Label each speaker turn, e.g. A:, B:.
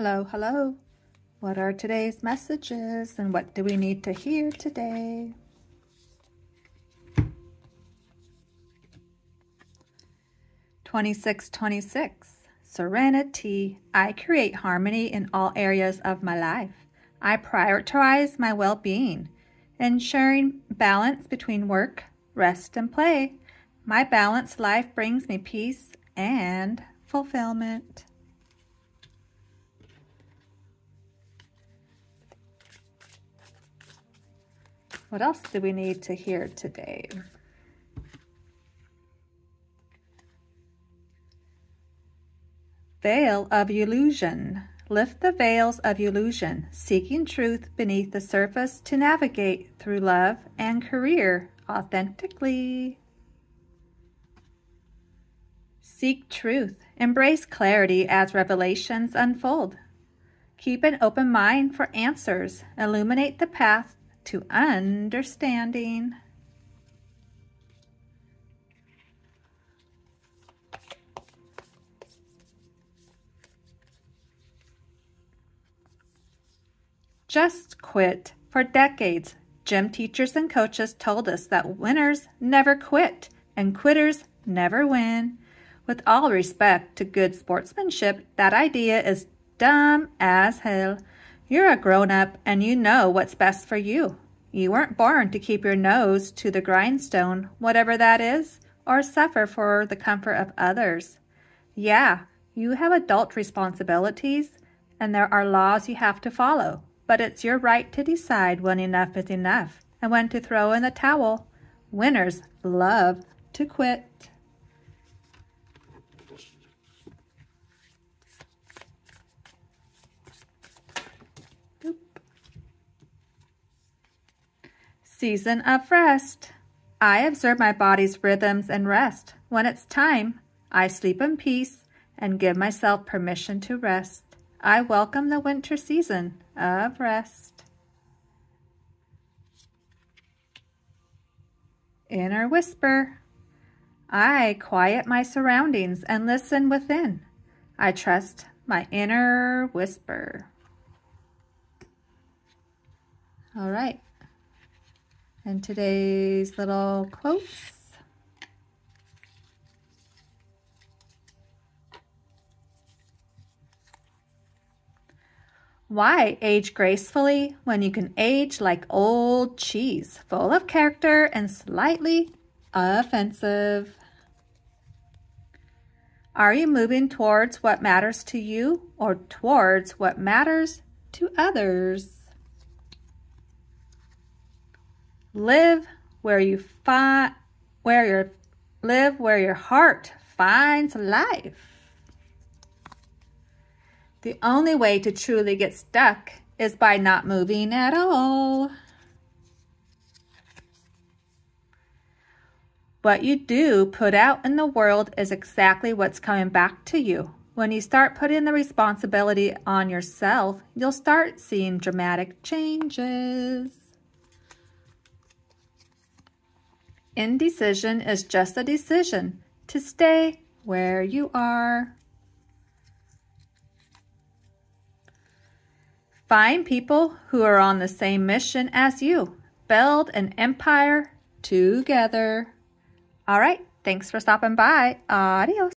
A: Hello, hello. What are today's messages and what do we need to hear today? (26:26) Serenity. I create harmony in all areas of my life. I prioritize my well-being, ensuring balance between work, rest, and play. My balanced life brings me peace and fulfillment. What else do we need to hear today? Veil of illusion. Lift the veils of illusion, seeking truth beneath the surface to navigate through love and career authentically. Seek truth. Embrace clarity as revelations unfold. Keep an open mind for answers. Illuminate the path to understanding. Just quit. For decades, gym teachers and coaches told us that winners never quit and quitters never win. With all respect to good sportsmanship, that idea is dumb as hell. You're a grown-up and you know what's best for you. You weren't born to keep your nose to the grindstone, whatever that is, or suffer for the comfort of others. Yeah, you have adult responsibilities and there are laws you have to follow, but it's your right to decide when enough is enough and when to throw in the towel. Winners love to quit. Season of rest. I observe my body's rhythms and rest. When it's time, I sleep in peace and give myself permission to rest. I welcome the winter season of rest. Inner whisper. I quiet my surroundings and listen within. I trust my inner whisper. All right. And today's little quotes. Why age gracefully when you can age like old cheese, full of character and slightly offensive? Are you moving towards what matters to you or towards what matters to others? Live where your heart finds life. The only way to truly get stuck is by not moving at all. What you do put out in the world is exactly what's coming back to you. When you start putting the responsibility on yourself, you'll start seeing dramatic changes. Indecision is just a decision to stay where you are. Find people who are on the same mission as you. Build an empire together. All right, thanks for stopping by. Adios.